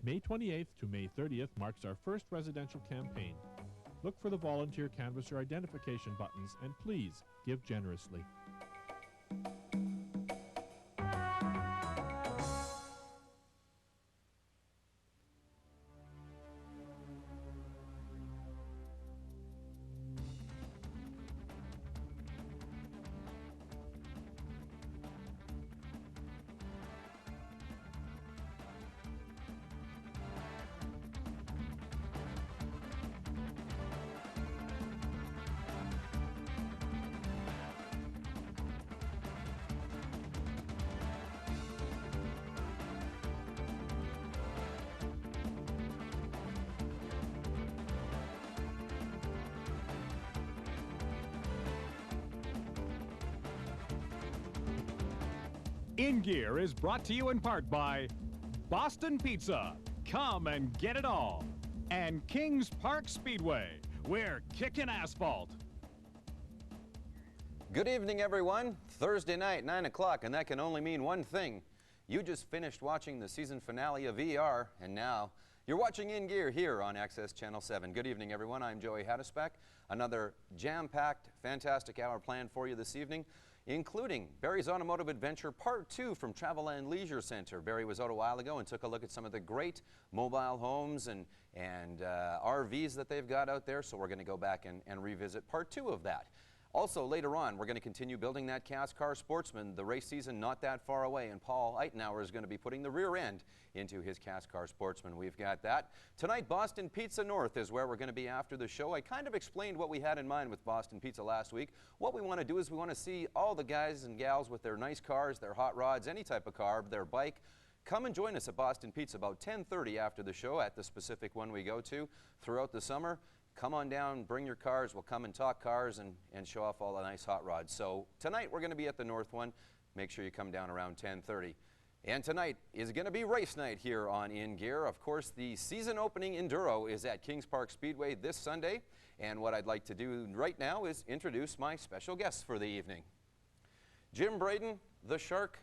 May 28th to May 30th marks our first residential campaign. Look for the volunteer canvasser identification buttons and please give generously. In Gear is brought to you in part by Boston Pizza, come and get it all, and Kings Park Speedway, we're kicking asphalt. Good evening, everyone. Thursday night, 9 o'clock, and that can only mean one thing. You just finished watching the season finale of ER, and now you're watching In Gear here on Access Channel 7. Good evening, everyone. I'm Joey Hadisbeck. Another jam-packed, fantastic hour planned for you this evening, including Barry's Automotive Adventure Part 2 from Travelland Leisure Center. Barry was out a while ago and took a look at some of the great mobile homes and RVs that they've got out there, so we're going to go back and revisit Part 2 of that. Also, later on, we're going to continue building that Cast Car Sportsman. The race season not that far away, and Paul Eitenauer is going to be putting the rear end into his Cast Car Sportsman. We've got that. Tonight, Boston Pizza North is where we're going to be after the show. I kind of explained what we had in mind with Boston Pizza last week. What we want to do is we want to see all the guys and gals with their nice cars, their hot rods, any type of car, their bike. Come and join us at Boston Pizza about 10:30 after the show at the specific one we go to throughout the summer. Come on down, bring your cars, we'll come and talk cars and show off all the nice hot rods. So tonight we're going to be at the North one. Make sure you come down around 10:30. And tonight is going to be race night here on In Gear. Of course, the season opening Enduro is at Kings Park Speedway this Sunday. And what I'd like to do right now is introduce my special guests for the evening. Jim Braden, the Shark.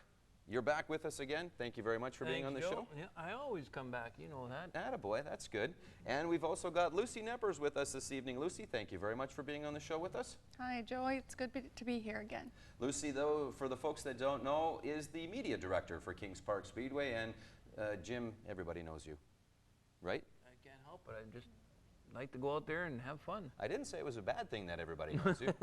You're back with us again. Thank you very much for being on the show. Yeah, I always come back, you know that. Attaboy, that's good. And we've also got Lucy Neppers with us this evening. Lucy, thank you very much for being on the show with us. Hi, Joey. It's good to be here again. Lucy, though, for the folks that don't know, is the media director for Kings Park Speedway. And Jim, everybody knows you, right? I can't help it. I just like to go out there and have fun. I didn't say it was a bad thing that everybody knows you.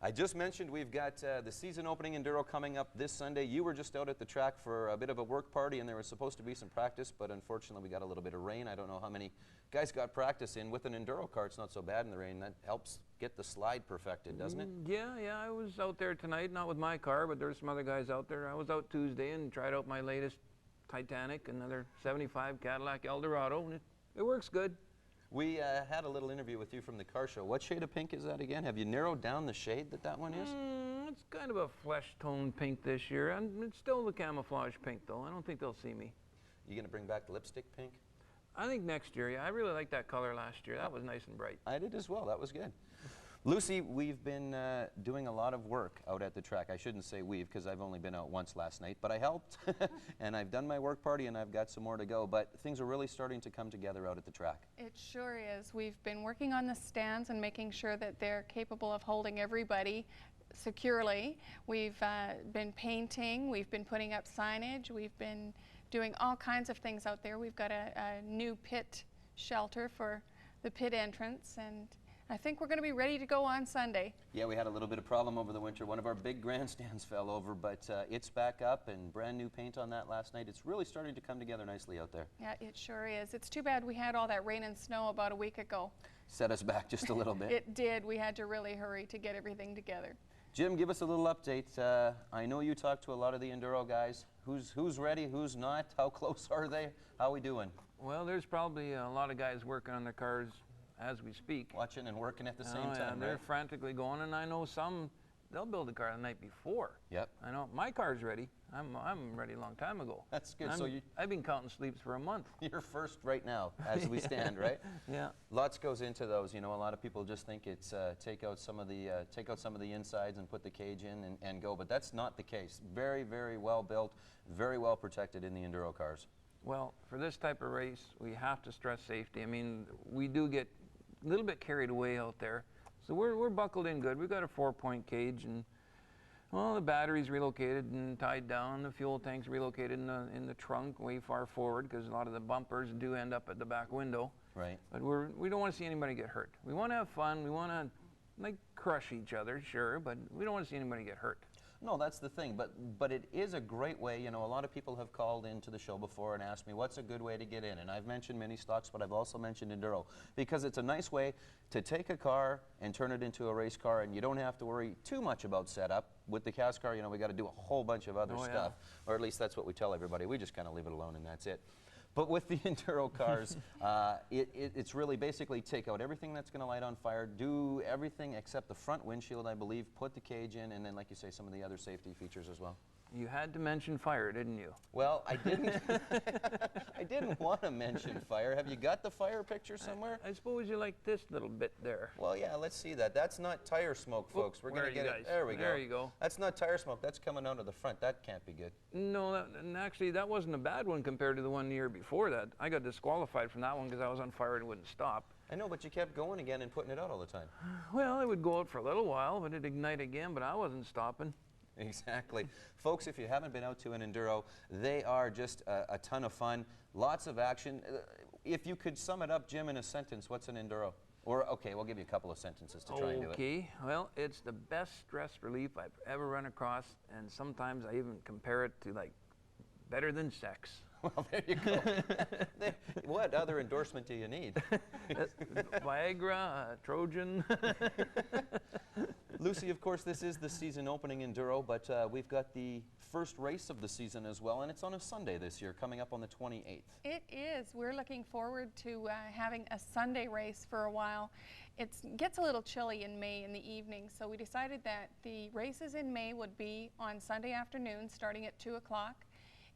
I just mentioned we've got the season opening Enduro coming up this Sunday. You were just out at the track for a bit of a work party, and there was supposed to be some practice, but unfortunately we got a little bit of rain. I don't know how many guys got practice in. With an Enduro car, it's not so bad in the rain. That helps get the slide perfected, doesn't it? Yeah, I was out there tonight, not with my car, but there's some other guys out there. I was out Tuesday and tried out my latest Titanic, another 75 Cadillac Eldorado, and it works good. We had a little interview with you from the car show. What shade of pink is that again? Have you narrowed down the shade that one is? It's kind of a flesh tone pink this year. And it's still the camouflage pink, though. I don't think they'll see me. You going to bring back the lipstick pink? I think next year, yeah. I really liked that color last year. That was nice and bright. I did as well. That was good. Lucy, we've been doing a lot of work out at the track. I shouldn't say we've, because I've only been out once last night, but I helped, and I've done my work party, and I've got some more to go, but things are really starting to come together out at the track. It sure is. We've been working on the stands and making sure that they're capable of holding everybody securely. We've been painting, we've been putting up signage, we've been doing all kinds of things out there. We've got a new pit shelter for the pit entrance, and I think we're going to be ready to go on Sunday. Yeah, we had a little bit of problem over the winter. One of our big grandstands fell over, but it's back up and brand new paint on that last night. It's really starting to come together nicely out there. Yeah, it sure is. It's too bad we had all that rain and snow about a week ago. Set us back just a little bit. It did. We had to really hurry to get everything together. Jim, give us a little update. I know you talked to a lot of the Enduro guys. Who's ready, who's not? How close are they? How are we doing? Well, there's probably a lot of guys working on their cars as we speak. Watching and working at the same time, right? They're frantically going, and I know some, they'll build a car the night before. Yep. I know, my car's ready. I'm ready a long time ago. That's good. I've been counting sleeps for a month. You're first right now, as we stand, right? Yeah. Lots goes into those. You know, a lot of people just think it's take out some of the insides and put the cage in and go, but that's not the case. Very, very well built, very well protected in the Enduro cars. Well, for this type of race, we have to stress safety. I mean, we do get a little bit carried away out there. So we're buckled in good. We've got a 4-point cage, and well, the battery's relocated and tied down. The fuel tank's relocated in the trunk way far forward, because a lot of the bumpers do end up at the back window. Right. But we don't want to see anybody get hurt. We want to have fun. We want to like crush each other, sure, but we don't want to see anybody get hurt. No, that's the thing, but it is a great way. You know, a lot of people have called into the show before and asked me, what's a good way to get in? And I've mentioned mini stocks, but I've also mentioned enduro, because it's a nice way to take a car and turn it into a race car, and you don't have to worry too much about setup. With the CAS car, you know, we got to do a whole bunch of other stuff, or at least that's what we tell everybody. We just kind of leave it alone and that's it. But with the enduro cars, it's really basically take out everything that's going to light on fire, do everything except the front windshield, I believe, put the cage in, and then, like you say, some of the other safety features as well. You had to mention fire, didn't you? Well, I didn't. I didn't want to mention fire. Have you got the fire picture somewhere? I suppose you like this little bit there. Well, yeah, let's see that. That's not tire smoke, folks. We're going to get it. There we go. There you go. That's not tire smoke. That's coming out of the front. That can't be good. No, and actually, that wasn't a bad one compared to the one the year before that. I got disqualified from that one because I was on fire and wouldn't stop. I know, but you kept going again and putting it out all the time. Well, it would go out for a little while, but it'd ignite again, but I wasn't stopping. Exactly. Folks, if you haven't been out to an enduro, they are just a ton of fun, lots of action. If you could sum it up, Jim, in a sentence, what's an enduro? Or, okay, we'll give you a couple of sentences to try and do it. Okay, well, it's the best stress relief I've ever run across, and sometimes I even compare it to, like, better than sex. Well, there you go. What other endorsement do you need? Viagra, Trojan. Lucy, of course, this is the season opening enduro, but we've got the first race of the season as well, and it's on a Sunday this year, coming up on the 28th. It is. We're looking forward to having a Sunday race for a while. It gets a little chilly in May in the evening, so we decided that the races in May would be on Sunday afternoon, starting at 2 o'clock.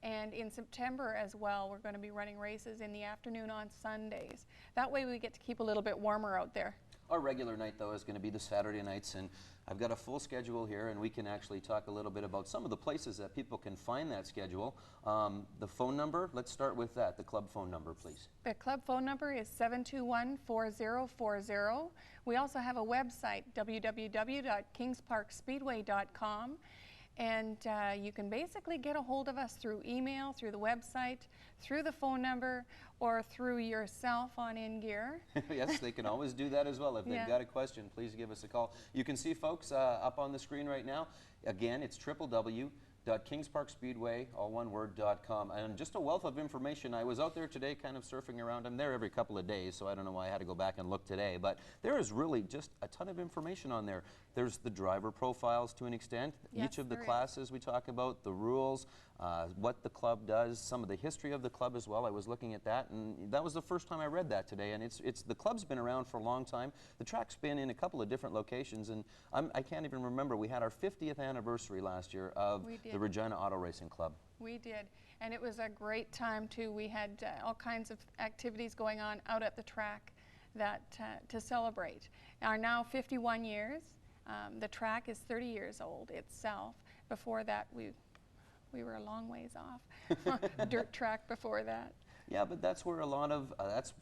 And in September as well, we're going to be running races in the afternoon on Sundays. That way we get to keep a little bit warmer out there. Our regular night, though, is going to be the Saturday nights, and I've got a full schedule here, and we can actually talk a little bit about some of the places that people can find that schedule. The phone number, let's start with that, the club phone number, please. The club phone number is 721-4040. We also have a website, www.kingsparkspeedway.com. And you can basically get a hold of us through email, through the website, through the phone number, or through yourself on InGear. Yes, they can always do that as well. If they've got a question, please give us a call. You can see, folks, up on the screen right now. Again, it's www.kingsparkspeedway, all one word.com. And just a wealth of information. I was out there today kind of surfing around. I'm there every couple of days, so I don't know why I had to go back and look today. But there is really just a ton of information on there. There's the driver profiles to an extent, each of the classes we talk about, the rules, what the club does, some of the history of the club as well. I was looking at that, and that was the first time I read that today. And it's the club's been around for a long time. The track's been in a couple of different locations, and I can't even remember. We had our 50th anniversary last year of the Regina Auto Racing Club. We did, and it was a great time too. We had all kinds of activities going on out at the track that to celebrate. Our now 51 years. The track is 30 years old itself. Before that, we were a long ways off. Dirt track before that. Yeah, but that's where a lot of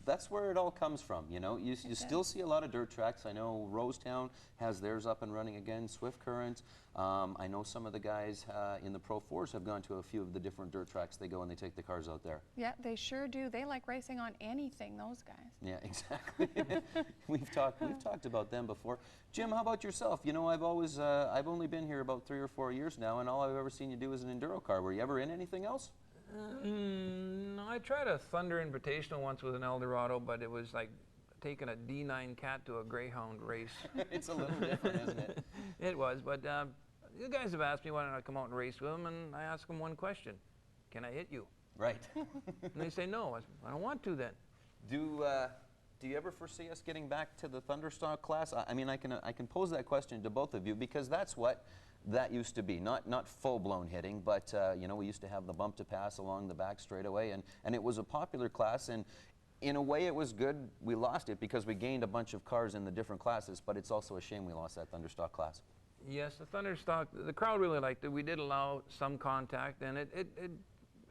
that's where it all comes from. You know, you still see a lot of dirt tracks. I know Rosetown has theirs up and running again. Swift Current. I know some of the guys in the Pro 4s have gone to a few of the different dirt tracks. They go and they take the cars out there. Yeah, they sure do. They like racing on anything, those guys. Yeah, exactly. We've talked about them before. Jim, how about yourself? You know, I've only been here about 3 or 4 years now, and all I've ever seen you do is an enduro car. Were you ever in anything else? No, I tried a Thunder Invitational once with an Eldorado, but it was like taking a D9 cat to a Greyhound race. It's a little different, isn't it? It was, but you guys have asked me why don't I come out and race with them, and I ask them one question: can I hit you? Right. And they say no. I don't want to then. Do you ever foresee us getting back to the Thunderstock class? I mean, I can pose that question to both of you, because that's what that used to be. Not full-blown hitting, but you know, we used to have the bump to pass along the back straightaway, and it was a popular class, and in a way it was good. We lost it because we gained a bunch of cars in the different classes, but it's also a shame we lost that Thunderstock class. Yes, the Thunderstock, the crowd really liked it. We did allow some contact, and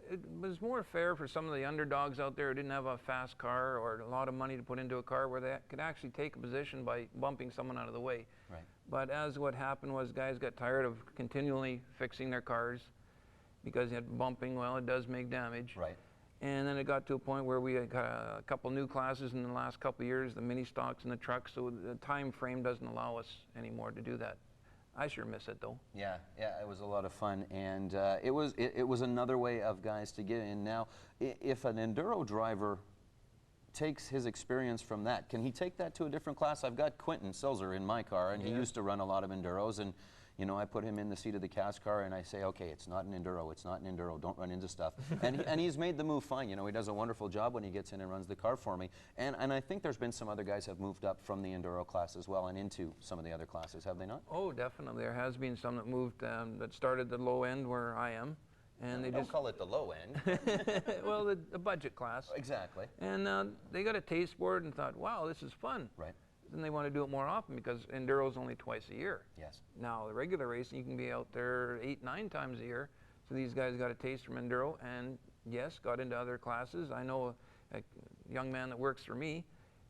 it was more fair for some of the underdogs out there who didn't have a fast car or a lot of money to put into a car where they could actually take a position by bumping someone out of the way. Right. But as what happened was guys got tired of continually fixing their cars because you had bumping, well, it does make damage. Right. And then it got to a point where we had got a couple new classes in the last couple of years, the mini stocks and the trucks, so the time frame doesn't allow us anymore to do that. I sure miss it though. Yeah, it was a lot of fun, and it was another way of guys to get in. Now, if an enduro driver takes his experience from that, can he take that to a different class? I've got Quentin Silzer in my car, and he used to run a lot of enduros, and you know, I put him in the seat of the cast car and I say, okay, it's not an enduro, it's not an enduro, don't run into stuff. And he's made the move fine. You know, he does a wonderful job when he gets in and runs the car for me. And I think there's been some other guys have moved up from the enduro class as well and into some of the other classes, have they not? Oh, definitely. There has been some that moved, that started the low end where I am. And they don't just call it the low end. well, the budget class. Exactly. And they got a taste for it and thought, wow, this is fun. Right. Then they want to do it more often because enduro's only twice a year. Yes. Now the regular racing, you can be out there 8, 9 times a year. So these guys got a taste from enduro and yes, got into other classes. I know a young man that works for me.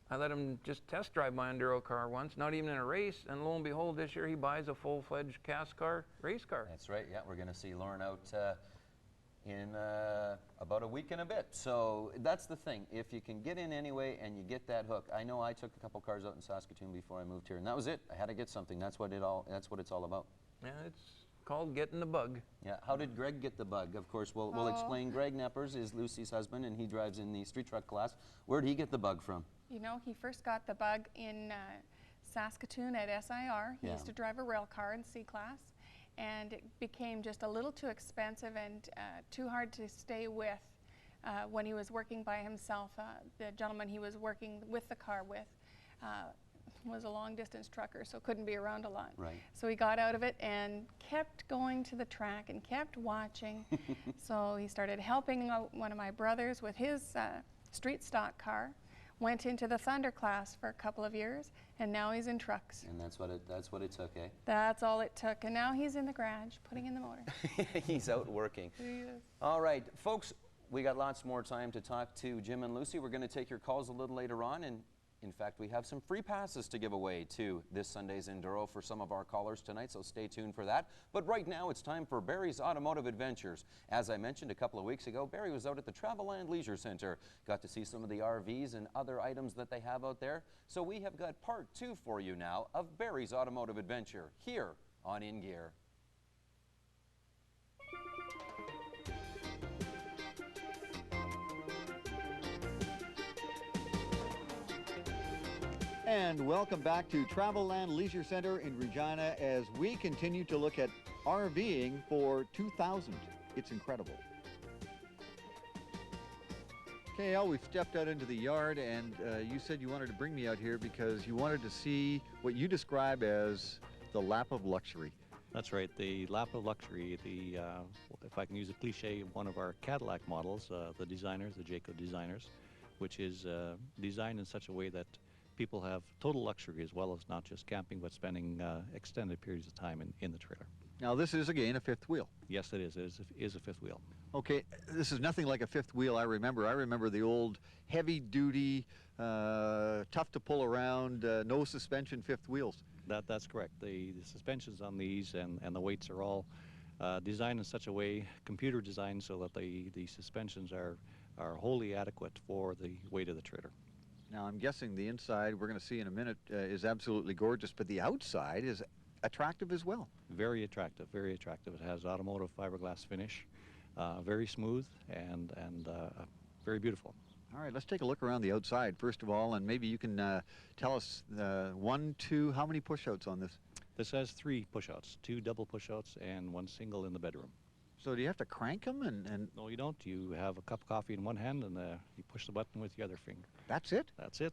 I let him just test drive my enduro car once, not even in a race, and lo and behold, this year he buys a full-fledged cast car race car. That's right. Yeah, we're going to see Lauren out in about a week and a bit. So that's the thing. If you can get in anyway and you get that hook. I know I took a couple cars out in Saskatoon before I moved here, and that was it. I had to get something. That's what it's all about. Yeah, it's called getting the bug. Yeah. How did Greg get the bug? Of course, we'll explain. Greg Neppers is Lucy's husband, and he drives in the street truck class. Where did he get the bug from? You know, he first got the bug in Saskatoon at SIR. He used to drive a rail car in C-Class. And it became just a little too expensive and too hard to stay with when he was working by himself. The gentleman he was working with the car with was a long-distance trucker, so couldn't be around a lot. Right. So he got out of it and kept going to the track and kept watching. So he started helping out one of my brothers with his street stock car. Went into the Thunder class for a couple of years, and now he's in trucks. And that's what it took, eh? That's all it took, and now he's in the garage putting in the motor. He's out working. He is. All right, folks, we got lots more time to talk to Jim and Lucy. We're going to take your calls a little later on, and in fact, we have some free passes to give away to this Sunday's Enduro for some of our callers tonight, so stay tuned for that. But right now, it's time for Barry's Automotive Adventures. As I mentioned a couple of weeks ago, Barry was out at the Travelland Leisure Center. Got to see some of the RVs and other items that they have out there. So we have got part 2 for you now of Barry's Automotive Adventure here on In Gear. And welcome back to Travelland Leisure Center in Regina as we continue to look at RVing for 2000. It's incredible. KL, we've stepped out into the yard, and you said you wanted to bring me out here because you wanted to see what you describe as the lap of luxury. That's right, the lap of luxury, if I can use a cliche, one of our Cadillac models, the designers, the Jayco designers, which is designed in such a way that people have total luxury as well as not just camping, but spending extended periods of time in the trailer. Now this is, again, a fifth wheel. Yes, it is. It is a fifth wheel. Okay, this is nothing like a fifth wheel I remember. I remember the old heavy-duty, tough to pull around, no suspension fifth wheels. That's correct. The suspensions on these and the weights are all designed in such a way, computer designed, so that the suspensions are wholly adequate for the weight of the trailer. Now I'm guessing the inside, we're going to see in a minute, is absolutely gorgeous, but the outside is attractive as well. Very attractive, very attractive. It has automotive fiberglass finish, very smooth and very beautiful. All right, let's take a look around the outside first of all, and maybe you can tell us 1, 2, how many push-outs on this? This has 3 push-outs, 2 double push-outs and 1 single in the bedroom. So do you have to crank them? And No, you don't. You have a cup of coffee in one hand and you push the button with the other finger. That's it? That's it.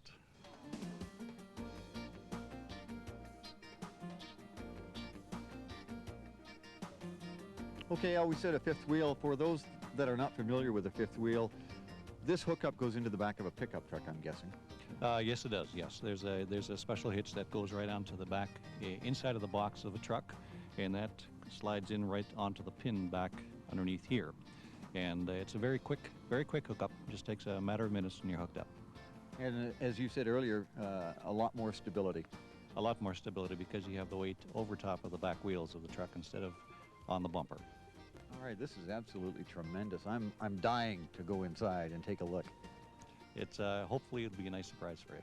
Okay, I always said a fifth wheel. For those that are not familiar with a fifth wheel, this hookup goes into the back of a pickup truck, I'm guessing. Yes, it does. Yes, there's a special hitch that goes right onto the back, inside of the box of a truck, and that slides in right onto the pin back underneath here. And it's a very quick hookup. Just takes a matter of minutes and you're hooked up. And as you said earlier, a lot more stability. A lot more stability because you have the weight over top of the back wheels of the truck instead of on the bumper. All right, this is absolutely tremendous. I'm dying to go inside and take a look. It's hopefully it'll be a nice surprise for you.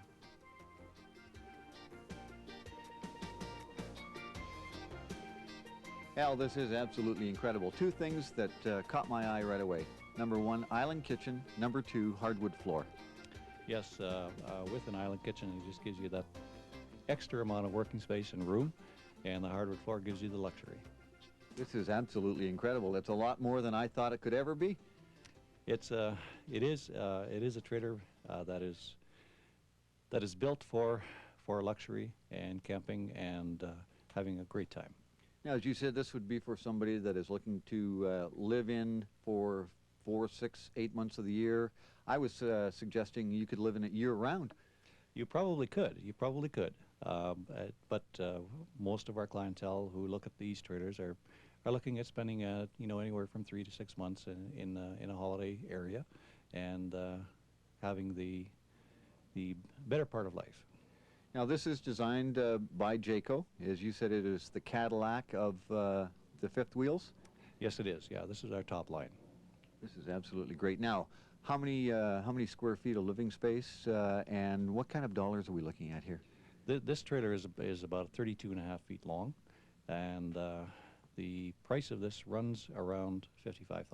Al, this is absolutely incredible. Two things that caught my eye right away. Number one, island kitchen. Number two, hardwood floor. Yes, with an island kitchen, it just gives you that extra amount of working space and room, and the hardwood floor gives you the luxury. This is absolutely incredible. It's a lot more than I thought it could ever be. It is a trailer that is built for luxury and camping and having a great time. Now, as you said, this would be for somebody that is looking to live in for 4, 6, 8 months of the year. I was suggesting you could live in it year-round. You probably could. But most of our clientele who look at these trailers are looking at spending anywhere from 3 to 6 months in a holiday area and having the better part of life. Now, this is designed by Jayco. As you said, it is the Cadillac of the fifth wheels. Yes, it is. Yeah, this is our top line. This is absolutely great. Now, how many square feet of living space and what kind of dollars are we looking at here? This trailer is about 32.5 feet long, and the price of this runs around $55,000.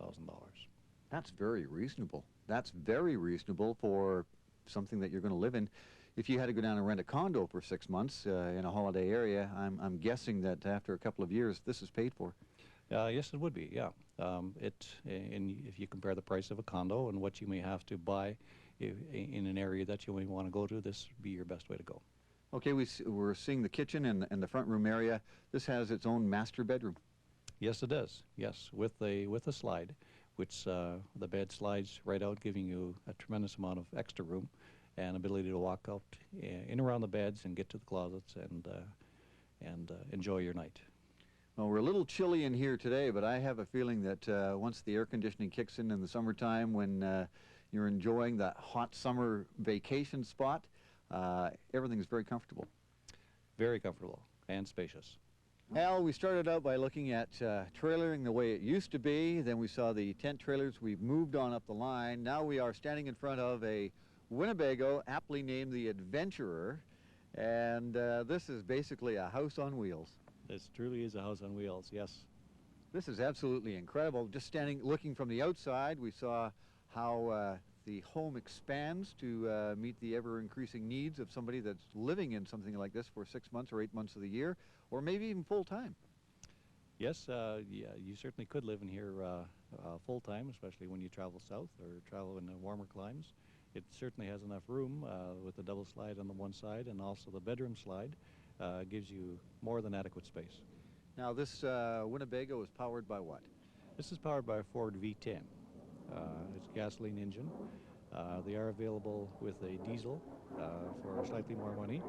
That's very reasonable. That's very reasonable for something that you're going to live in. If you had to go down and rent a condo for 6 months in a holiday area, I'm guessing that after a couple of years, this is paid for. Yes, it would be, yeah. If you compare the price of a condo and what you may have to buy in an area that you may want to go to, this would be your best way to go. Okay, we're seeing the kitchen and the front room area. This has its own master bedroom. Yes, it does. Yes, with a slide, which the bed slides right out, giving you a tremendous amount of extra room and ability to walk out in around the beds and get to the closets and enjoy your night. Well, we're a little chilly in here today, but I have a feeling that once the air conditioning kicks in the summertime, when you're enjoying that hot summer vacation spot, everything's very comfortable. Very comfortable and spacious. Al, we started out by looking at trailering the way it used to be. Then we saw the tent trailers. We've moved on up the line. Now we are standing in front of a Winnebago, aptly named the Adventurer. And this is basically a house on wheels. This truly is a house on wheels, yes. This is absolutely incredible. Just looking from the outside, we saw how the home expands to meet the ever-increasing needs of somebody that's living in something like this for 6 months or 8 months of the year, or maybe even full-time. Yes, yeah, you certainly could live in here full-time, especially when you travel south or travel in the warmer climes. It certainly has enough room with the double slide on the one side, and also the bedroom slide gives you more than adequate space. Now, this Winnebago is powered by what? This is powered by a Ford V10. It's a gasoline engine. They are available with a diesel for slightly more money,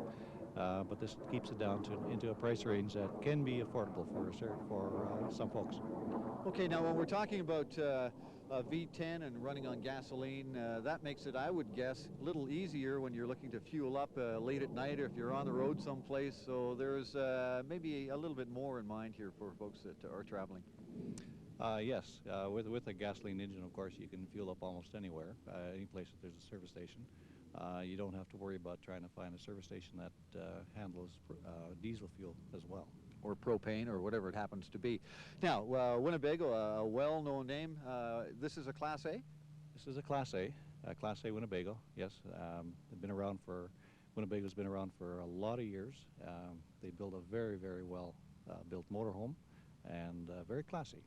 but this keeps it down into a price range that can be affordable for some folks. Okay, now when we're talking about a V10 and running on gasoline, that makes it, I would guess, a little easier when you're looking to fuel up late at night or if you're on the road someplace. So there's maybe a little bit more in mind here for folks that are traveling. Yes, with a gasoline engine, of course, you can fuel up almost anywhere, any place that there's a service station. You don't have to worry about trying to find a service station that handles diesel fuel as well. Or propane, or whatever it happens to be. Now, Winnebago, a well-known name. This is a Class A? This is a Class A Winnebago, yes. Winnebago's been around for a lot of years. They build a very, very well built motorhome and very classy.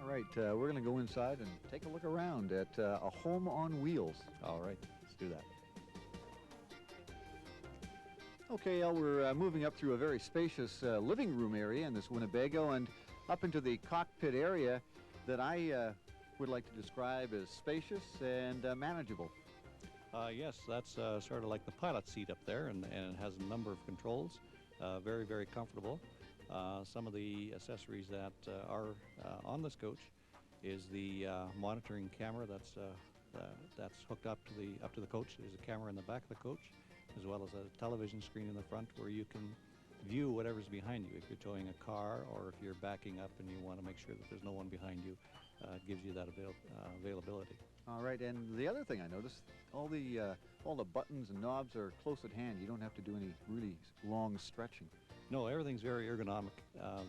All right, we're going to go inside and take a look around at a home on wheels. All right, let's do that. Okay, Al, we're moving up through a very spacious living room area in this Winnebago and up into the cockpit area that I would like to describe as spacious and manageable. Yes, that's sort of like the pilot seat up there, and it has a number of controls. Very, very comfortable. Some of the accessories that are on this coach is the monitoring camera that's hooked up to the coach. There's a camera in the back of the coach, as well as a television screen in the front where you can view whatever's behind you. If you're towing a car or if you're backing up and you want to make sure that there's no one behind you, it gives you that availability. All right, and the other thing I noticed, all the buttons and knobs are close at hand. You don't have to do any really long stretching. No, everything's very ergonomic,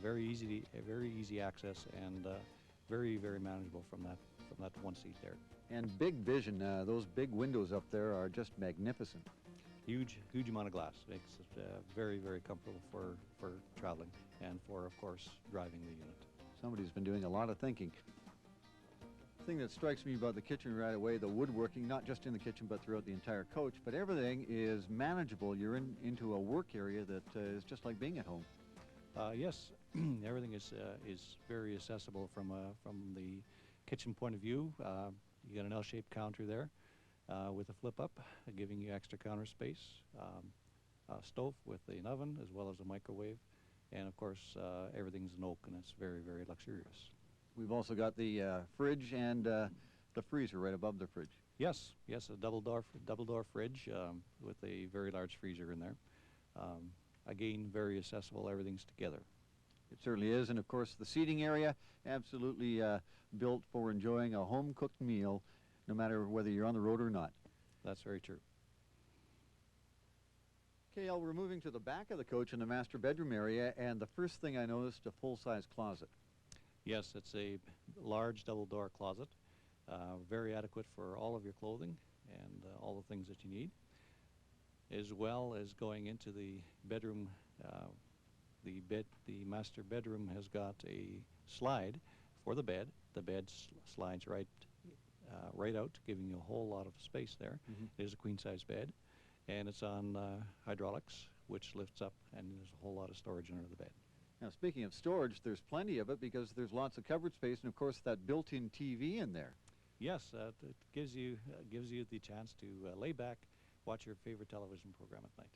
very easy access, and very, very manageable from that one seat there. And big vision. Those big windows up there are just magnificent. Huge amount of glass. Makes it very, very comfortable for traveling and for, of course, driving the unit. Somebody's been doing a lot of thinking. The thing that strikes me about the kitchen right away, the woodworking, not just in the kitchen but throughout the entire coach, but everything is manageable. You're into a work area that is just like being at home. Yes, everything is very accessible from the kitchen point of view. You got an L-shaped counter there with a flip up, giving you extra counter space. A stove with an oven as well as a microwave, and of course everything's an oak, and it's very, very luxurious. We've also got the fridge and the freezer right above the fridge. Yes, a double door fridge with a very large freezer in there. Again, very accessible. Everything's together. It certainly is, and of course the seating area absolutely built for enjoying a home-cooked meal, no matter whether you're on the road or not. That's very true. Okay, Al, we're moving to the back of the coach in the master bedroom area, and the first thing I noticed, a full-size closet. Yes, it's a large double-door closet, very adequate for all of your clothing and all the things that you need, as well as going into the bedroom. The master bedroom has got a slide for the bed. The bed slides right out, giving you a whole lot of space there. It is a queen-size bed, and it's on hydraulics, which lifts up, and there's a whole lot of storage under the bed. Now, speaking of storage, there's plenty of it because there's lots of cupboard space, and of course that built-in TV in there. Yes, it gives you the chance to lay back, watch your favorite television program at night.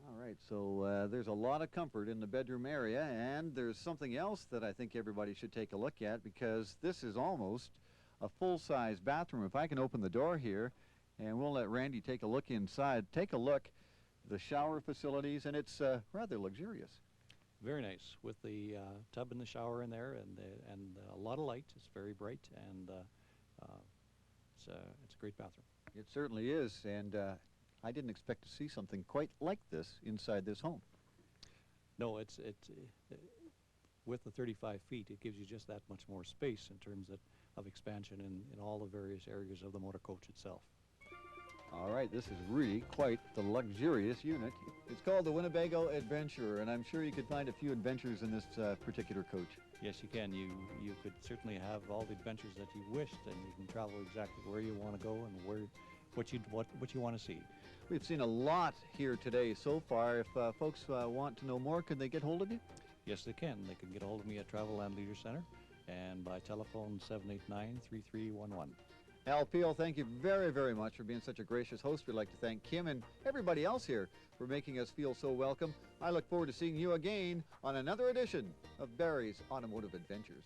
All right, so there's a lot of comfort in the bedroom area, and there's something else that I think everybody should take a look at, because this is almost a full-size bathroom. If I can open the door here, and we'll let Randy take a look inside. Take a look, the shower facilities, and it's rather luxurious. Very nice, with the tub in the shower in there, and a lot of light. It's very bright, and it's a great bathroom. It certainly is, and I didn't expect to see something quite like this inside this home. No, it's with the 35 feet, it gives you just that much more space in terms of expansion in all the various areas of the motor coach itself. All right, this is really quite the luxurious unit. It's called the Winnebago Adventurer, and I'm sure you could find a few adventures in this particular coach. Yes, you can. You could certainly have all the adventures that you wished, and you can travel exactly where you want to go and what you want to see. We've seen a lot here today so far. If folks want to know more, could they get hold of you? Yes, they can. They can get hold of me at Travel and Leisure Center and by telephone 789-3311. Al Peel, thank you very, very much for being such a gracious host. We'd like to thank Kim and everybody else here for making us feel so welcome. I look forward to seeing you again on another edition of Barrie's Automotive Adventures.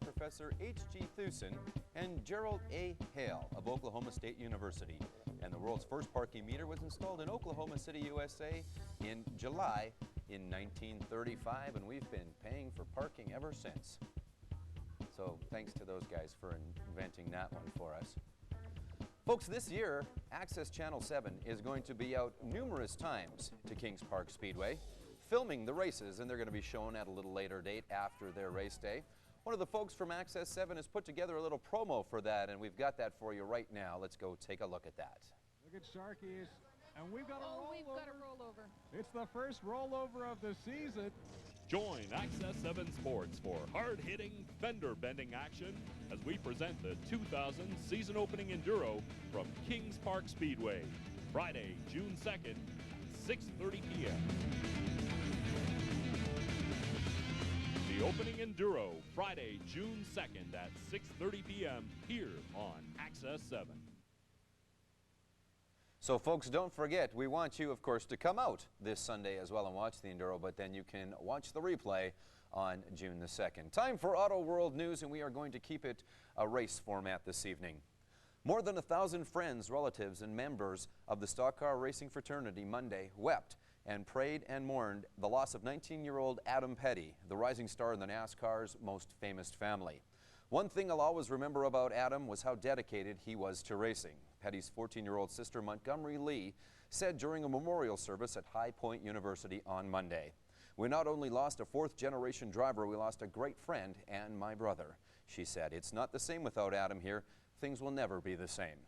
Professor H.G. Thusen and Gerald A. Hale of Oklahoma State University. And the world's first parking meter was installed in Oklahoma City, USA in July in 1935, and we've been paying for parking ever since. So thanks to those guys for inventing that one for us. Folks, this year, Access Channel 7 is going to be out numerous times to Kings Park Speedway, filming the races, and they're going to be shown at a little later date after their race day. One of the folks from Access 7 has put together a little promo for that, and we've got that for you right now. Let's go take a look at that. Look at Sharky's, and we've got a rollover. We've got a rollover. It's the first rollover of the season. Join Access 7 Sports for hard-hitting, fender-bending action as we present the 2000 season-opening Enduro from Kings Park Speedway, Friday, June 2nd, 6:30 p.m. Opening Enduro, Friday, June 2nd at 6:30 p.m. here on Access 7. So folks, don't forget, we want you, of course, to come out this Sunday as well and watch the Enduro, but then you can watch the replay on June the 2nd. Time for Auto World News, and we are going to keep it a race format this evening. More than 1,000 friends, relatives, and members of the stock car racing fraternity Monday wept and prayed and mourned the loss of 19-year-old Adam Petty, the rising star in the NASCAR's most famous family. One thing I'll always remember about Adam was how dedicated he was to racing. Petty's 14-year-old sister, Montgomery Lee, said during a memorial service at High Point University on Monday, "We not only lost a fourth-generation driver, we lost a great friend and my brother." She said, "It's not the same without Adam here. Things will never be the same."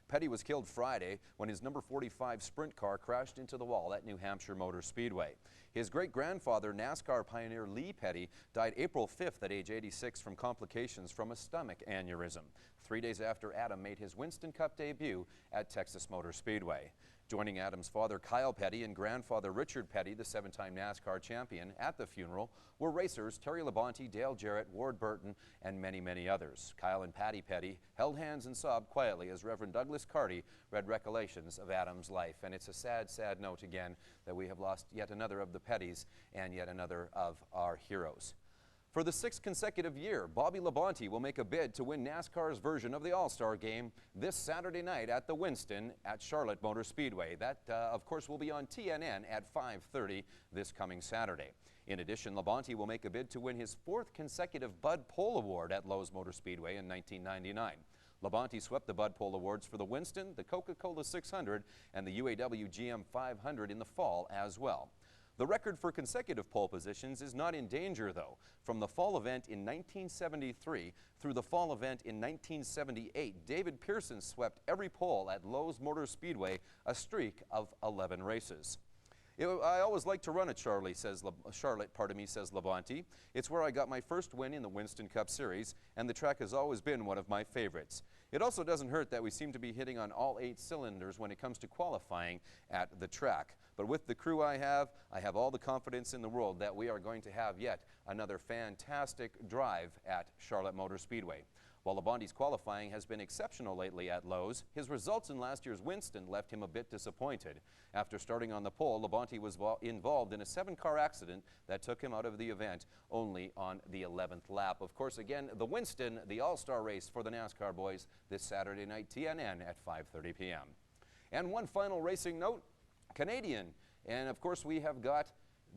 Petty was killed Friday when his number 45 sprint car crashed into the wall at New Hampshire Motor Speedway. His great-grandfather, NASCAR pioneer Lee Petty, died April 5th at age 86 from complications from a stomach aneurysm, 3 days after Adam made his Winston Cup debut at Texas Motor Speedway. Joining Adam's father, Kyle Petty, and grandfather Richard Petty, the 7-time NASCAR champion, at the funeral were racers Terry Labonte, Dale Jarrett, Ward Burton, and many, many others. Kyle and Patty Petty held hands and sobbed quietly as Reverend Douglas Carty read recollections of Adam's life. And it's a sad, sad note again that we have lost yet another of the Pettys and yet another of our heroes. For the 6th consecutive year, Bobby Labonte will make a bid to win NASCAR's version of the All-Star Game this Saturday night at the Winston at Charlotte Motor Speedway. That, of course, will be on TNN at 5:30 this coming Saturday. In addition, Labonte will make a bid to win his 4th consecutive Bud Pole Award at Lowe's Motor Speedway in 1999. Labonte swept the Bud Pole Awards for the Winston, the Coca-Cola 600, and the UAW GM 500 in the fall as well. The record for consecutive pole positions is not in danger, though. From the fall event in 1973 through the fall event in 1978, David Pearson swept every pole at Lowe's Motor Speedway, a streak of 11 races. I always like to run at Charlotte, says Labonte. It's where I got my first win in the Winston Cup Series, and the track has always been one of my favorites. It also doesn't hurt that we seem to be hitting on all 8 cylinders when it comes to qualifying at the track. But with the crew I have all the confidence in the world that we are going to have yet another fantastic drive at Charlotte Motor Speedway. While Labonte's qualifying has been exceptional lately at Lowe's, his results in last year's Winston left him a bit disappointed. After starting on the pole, Labonte was involved in a 7-car accident that took him out of the event only on the 11th lap. Of course, again, the Winston, the All-Star race for the NASCAR boys this Saturday night, TNN at 5:30 p.m. And one final racing note, Canadian. And of course, we have got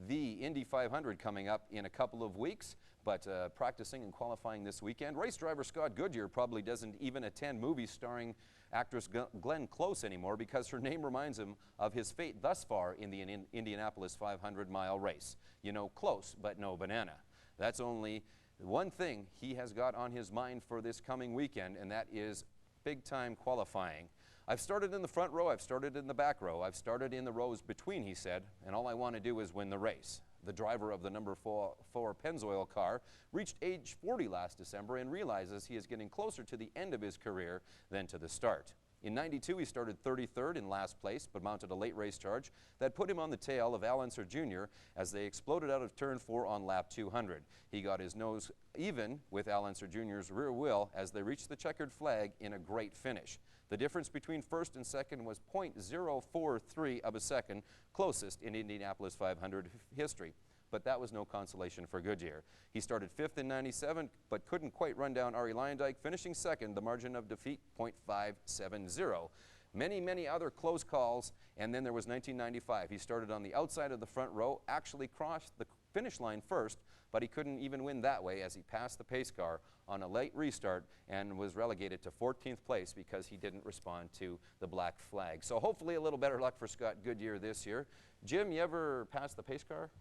the Indy 500 coming up in a couple of weeks, but practicing and qualifying this weekend. Race driver Scott Goodyear probably doesn't even attend movies starring actress Glenn Close anymore because her name reminds him of his fate thus far in the Indianapolis 500-mile race. You know, close, but no banana. That's only one thing he has got on his mind for this coming weekend, and that is big-time qualifying. "I've started in the front row, I've started in the back row, I've started in the rows between," he said, "and all I want to do is win the race." The driver of the number 4 Pennzoil car reached age 40 last December and realizes he is getting closer to the end of his career than to the start. In '92, he started 33rd in last place, but mounted a late race charge that put him on the tail of Al Unser Jr. as they exploded out of turn 4 on lap 200. He got his nose even with Al Unser Jr.'s rear wheel as they reached the checkered flag in a great finish. The difference between first and second was .043 of a second, closest in Indianapolis 500 history. But that was no consolation for Goodyear. He started 5th in '97, but couldn't quite run down Arie Luyendyk, finishing second, the margin of defeat .570. Many, many other close calls, and then there was 1995. He started on the outside of the front row, actually crossed the finish line first, but he couldn't even win that way as he passed the pace car on a late restart and was relegated to 14th place because he didn't respond to the black flag. So hopefully a little better luck for Scott Goodyear this year. Jim, you ever pass the pace car?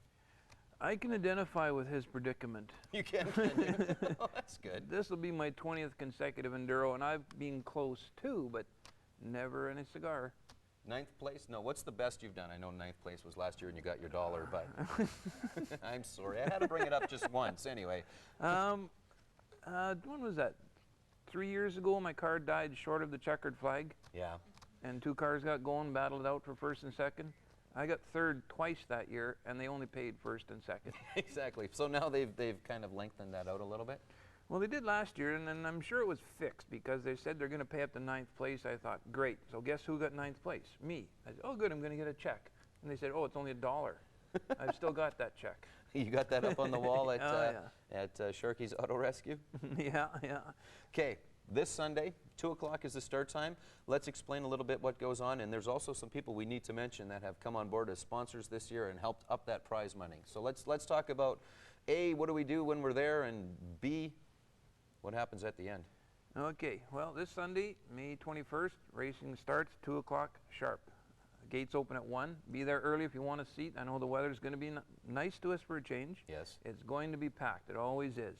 I can identify with his predicament. You can? You? Oh, that's good. This will be my 20th consecutive Enduro, and I've been close too, but never in a cigar. 9th place? No, what's the best you've done? I know 9th place was last year and you got your $1, but I'm sorry. I had to bring it up just once anyway. When was that? 3 years ago, my car died short of the checkered flag. Yeah. And 2 cars got going, battled it out for first and second. I got third twice that year, and they only paid first and second. Exactly. So now they've kind of lengthened that out a little bit. Well, they did last year, and then I'm sure it was fixed because they said they're going to pay up to 9th place. I thought, great. So guess who got 9th place? Me. I said, oh, good, I'm going to get a check. And they said, oh, it's only $1. I've still got that check. You got that up on the wall at, Oh, at Sharky's Auto Rescue? Yeah, yeah. Okay, this Sunday, 2 o'clock is the start time. Let's explain a little bit what goes on, and there's also some people we need to mention that have come on board as sponsors this year and helped up that prize money. So let's talk about, A, what do we do when we're there, and B, what happens at the end? Okay, well, this Sunday, May 21st, racing starts 2 o'clock sharp. Gates open at 1. Be there early if you want a seat. I know the weather's going to be nice to us for a change. Yes. It's going to be packed. It always is.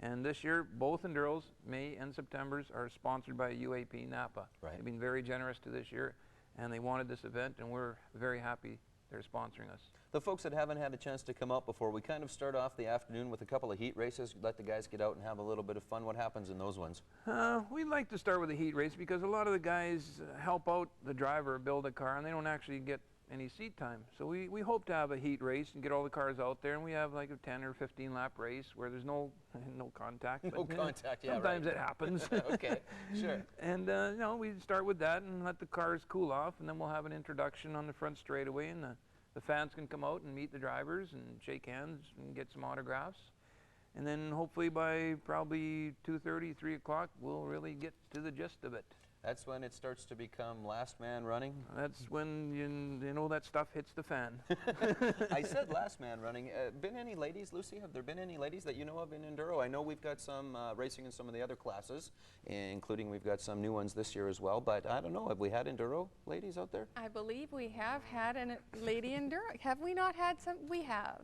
And this year, both Enduros, May and September's, are sponsored by UAP Napa. Right. They've been very generous to this year, and they wanted this event, and we're very happy they're sponsoring us. The folks that haven't had a chance to come out before, we kind of start off the afternoon with a couple of heat races, let the guys get out and have a little bit of fun. What happens in those ones? We like to start with a heat race because a lot of the guys help out the driver build a car, and they don't actually get any seat time. So we hope to have a heat race and get all the cars out there, and we have like a 10 or 15 lap race where there's no contact. No contact, yeah, sometimes right. it happens. Okay, sure. And you know, we start with that and let the cars cool off, and then we'll have an introduction on the front straightaway, and the fans can come out and meet the drivers and shake hands and get some autographs. And then hopefully by probably 2:30, 3 o'clock, we'll really get to the gist of it. That's when it starts to become last man running. That's when you know that stuff hits the fan. I said last man running. Been any ladies, Lucy? Have there been any ladies that you know of in Enduro? I know we've got some racing in some of the other classes, including we've got some new ones this year as well. But I don't know, have we had Enduro ladies out there? I believe we have had a lady enduro. Have we not had some? We have.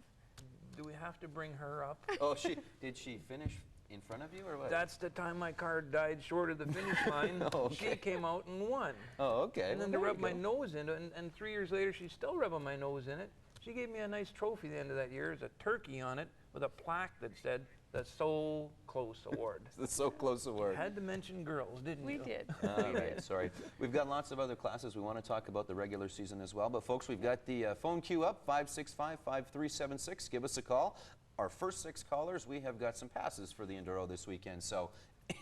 Do we have to bring her up? Oh, did she finish in front of you or what? That's the time my car died short of the finish line. Oh, okay. She came out and won. Oh, okay. And then Well, to there rub you my go. nose in it, and 3 years later, she's still rubbing my nose in it. She gave me a nice trophy at the end of that year. It's a turkey on it with a plaque that said the So Close Award. The So Close Award. Had to mention girls, didn't We you? did. All right, sorry. We've got lots of other classes. We want to talk about the regular season as well. But folks, we've got the phone queue up, 565-5376. Give us a call. Our first 6 callers, we have got some passes for the Enduro this weekend. So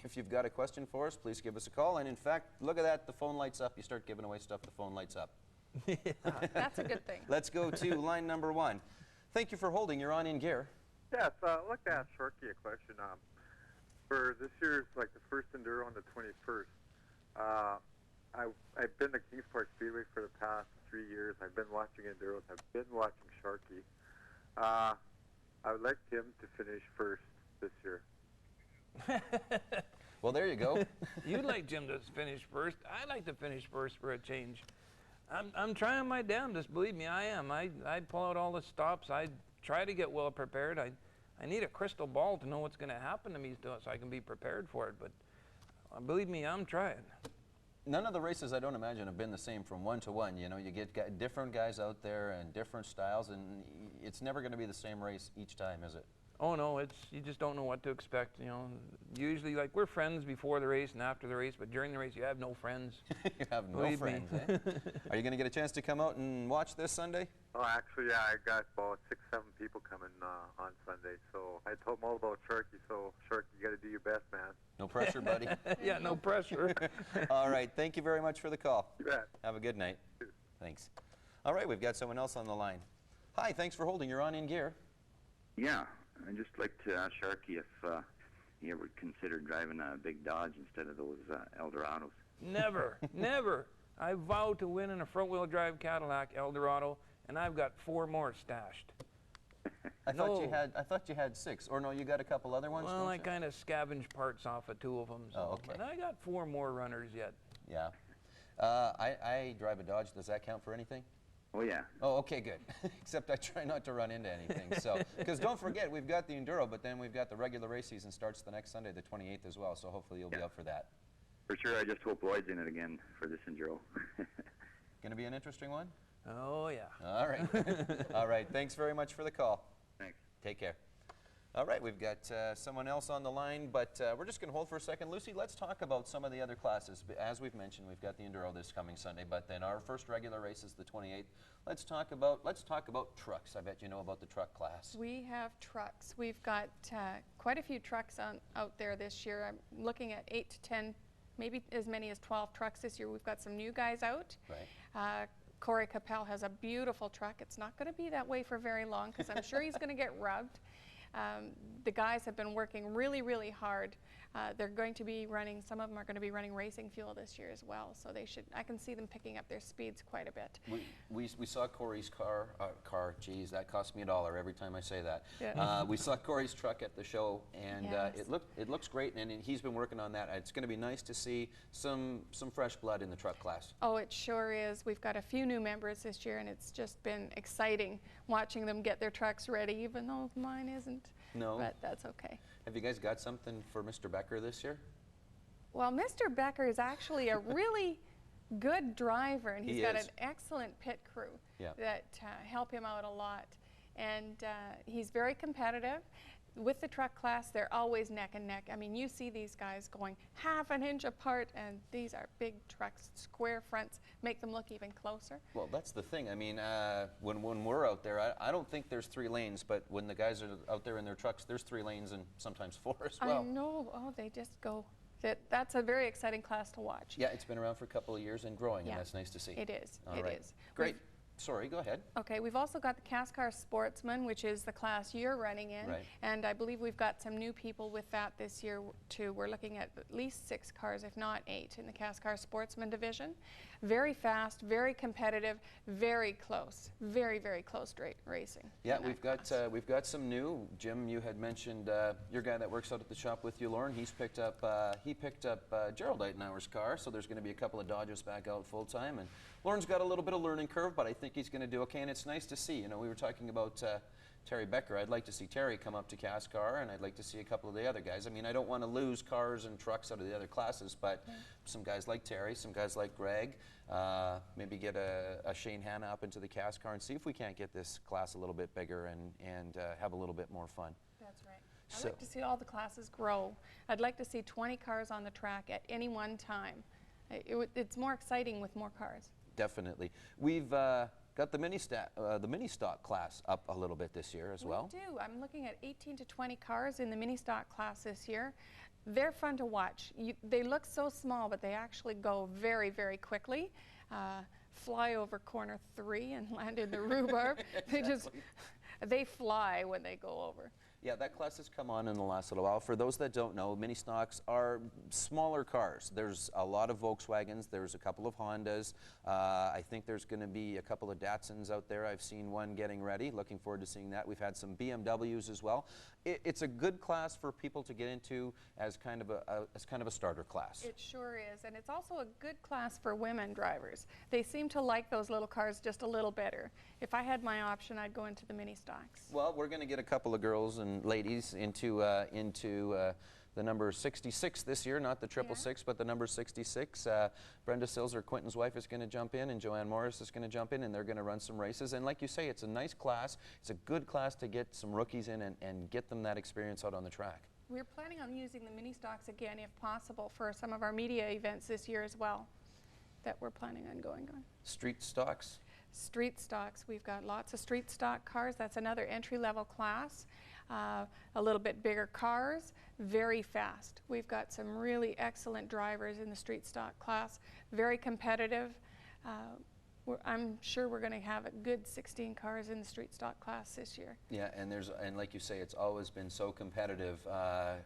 if you've got a question for us, please give us a call. And in fact, look at that, the phone lights up. You start giving away stuff, the phone lights up. That's a good thing. Let's go to line number 1. Thank you for holding. You're on In Gear. Yes, I'd like to ask Sharky a question. For this year's, like the first Enduro on the 21st, I've been to Kings Park Speedway for the past 3 years. I've been watching Enduros. I've been watching Sharky. I would like Tim to finish first this year. Well, there you go. You'd like Jim to finish first. I like to finish first for a change. I'm trying my damnedest, believe me, I am. I pull out all the stops. I try to get well prepared. I need a crystal ball to know what's going to happen to me so I can be prepared for it. But believe me, I'm trying. None of the races, I don't imagine, have been the same from one to one. You know, you get different guys out there and different styles, and it's never going to be the same race each time, is it? Oh no, you just don't know what to expect. You know, usually like we're friends before the race and after the race, but during the race you have no friends. You have no Believe me. friends, eh? Are you going to get a chance to come out and watch this Sunday? Oh, actually, yeah, I got about 6, 7 people coming on Sunday. So I told them all about Sharky. So Sharky, you got to do your best, man. No pressure, buddy. Yeah, no pressure. All right, thank you very much for the call. You bet. Have a good night. Thanks. All right, we've got someone else on the line. Hi, thanks for holding. You're on In Gear. Yeah, I'd just like to ask Sharky if he ever considered driving a big Dodge instead of those Eldorados. Never, never. I vowed to win in a front-wheel drive Cadillac Eldorado, and I've got 4 more stashed. I thought No. you had 6, or no, you got a couple other ones. Well, don't I you? kind of scavenged parts off of 2 of them. So, Oh, okay. But I got 4 more runners yet. Yeah. I drive a Dodge. Does that count for anything? Oh, yeah. Oh, okay, good. Except I try not to run into anything. So, because don't forget, we've got the Enduro, but then we've got the regular race season starts the next Sunday, the 28th as well. So hopefully you'll be Yeah. up for that. For sure, I just hope Lloyd's in it again for this Enduro. Going to be an interesting one? Oh, yeah. All right. All right. Thanks very much for the call. Thanks. Take care. All right, we've got someone else on the line, but we're just going to hold for a second. Lucy, let's talk about some of the other classes. As we've mentioned, we've got the Enduro this coming Sunday, but then our first regular race is the 28th. Let's talk about trucks. I bet you know about the truck class. We have trucks. We've got quite a few trucks out there this year. I'm looking at 8 to 10, maybe as many as 12 trucks this year. We've got some new guys out. Right. Corey Capel has a beautiful truck. It's not going to be that way for very long because I'm sure he's going to get rubbed. The guys have been working really, really hard. They're going to be running, some of them are going to be running racing fuel this year as well, so they should, I can see them picking up their speeds quite a bit. We saw Corey's car, geez, that cost me $1 every time I say that. Yeah. We saw Corey's truck at the show, and Yes. it looks great, and he's been working on that. It's going to be nice to see some fresh blood in the truck class. Oh, it sure is. We've got a few new members this year, and it's just been exciting watching them get their trucks ready, even though mine isn't. No. But that's okay. Have you guys got something for Mr. Becker this year? Well, Mr. Becker is actually a really good driver, and he's got an excellent pit crew that help him out a lot. And he's very competitive. With the truck class, they're always neck and neck. I mean, you see these guys going half an inch apart, and these are big trucks. Square fronts make them look even closer. Well, that's the thing. I mean, when we're out there, I don't think there's 3 lanes, but when the guys are out there in their trucks, there's 3 lanes and sometimes 4 as well. I know. Oh, they just go. That's a very exciting class to watch. Yeah, it's been around for a couple of years and growing, and that's nice to see. It is. All right. Great. Sorry, go ahead. Okay, we've also got the Cascar Sportsman, which is the class you're running in. Right. And I believe we've got some new people with that this year too. We're looking at least 6 cars, if not 8, in the Cascar Sportsman division. Very fast, very competitive, very close, very, very close racing. Yeah, we've got some new. Jim, you had mentioned your guy that works out at the shop with you, Lauren. He picked up Gerald Eitenauer's car, so there's going to be a couple of Dodges back out full time, and Lauren's got a little bit of learning curve, but I think he's going to do okay, and it's nice to see. You know, we were talking about Terry Becker. I'd like to see Terry come up to Cascar, and I'd like to see a couple of the other guys. I mean, I don't want to lose cars and trucks out of the other classes, but some guys like Terry, some guys like Greg, maybe get a Shane Hanna up into the Cascar and see if we can't get this class a little bit bigger and have a little bit more fun. That's right. I'd like to see all the classes grow. I'd like to see 20 cars on the track at any one time. It's more exciting with more cars. Definitely. We've got the mini stock class up a little bit this year as well. We do. I'm looking at 18 to 20 cars in the mini stock class this year. They're fun to watch. They look so small, but they actually go very, very quickly. Fly over corner 3 and land in the rhubarb. They fly when they go over. Yeah, that class has come on in the last little while. For those that don't know, mini stocks are smaller cars. There's a lot of Volkswagens. There's a couple of Hondas. I think there's going to be a couple of Datsuns out there. I've seen one getting ready. Looking forward to seeing that. We've had some BMWs as well. It's a good class for people to get into as kind of a starter class. It sure is, and it's also a good class for women drivers. They seem to like those little cars just a little better. If I had my option, I'd go into the mini stocks. Well, we're going to get a couple of girls and ladies into the number 66 this year, not the 666, but the number 66. Brenda Silzer, Quentin's wife, is going to jump in, and Joanne Morris is going to jump in, and they're going to run some races. And like you say, it's a nice class. It's a good class to get some rookies in and get them that experience out on the track. We're planning on using the mini stocks again, if possible, for some of our media events this year as well that we're planning on going on. Street stocks? Street stocks. We've got lots of street stock cars. That's another entry-level class. A little bit bigger cars, very fast. We've got some really excellent drivers in the street stock class, very competitive. I'm sure we're going to have a good 16 cars in the street stock class this year. Yeah, and like you say, it's always been so competitive.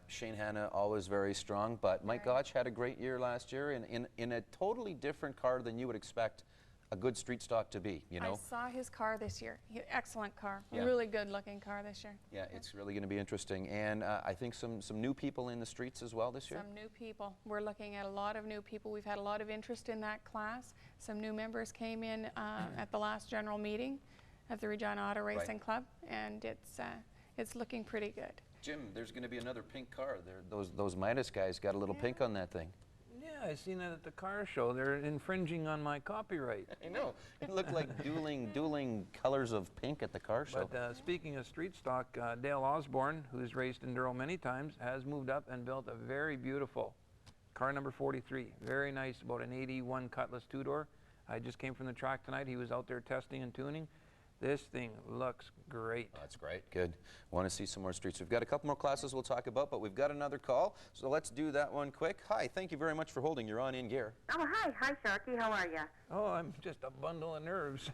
Shane Hanna, always very strong, but Mike Gotch had a great year last year in a totally different car than you would expect a good street stock to be, you know? I saw his car this year. Excellent car. Yeah. Really good looking car this year. Yeah, it's really going to be interesting. And I think some new people in the streets as well this year? Some new people. We're looking at a lot of new people. We've had a lot of interest in that class. Some new members came in at the last general meeting of the Regina Auto Racing Club, and it's looking pretty good. Jim, there's going to be another pink car. Those Midas guys got a little pink on that thing. Yeah, I seen it at the car show. They're infringing on my copyright. I know. It looked like dueling colors of pink at the car show. But speaking of street stock, Dale Osborne, who's raced enduro many times, has moved up and built a very beautiful car number 43. Very nice, about an 81 Cutlass two-door. I just came from the track tonight. He was out there testing and tuning. This thing looks great. Oh, that's great. Good. Want to see some more streets. We've got a couple more classes we'll talk about, but we've got another call, so let's do that one quick. Hi, thank you very much for holding. You're on In Gear. Oh, hi. Hi, Sharky. How are you? Oh, I'm just a bundle of nerves.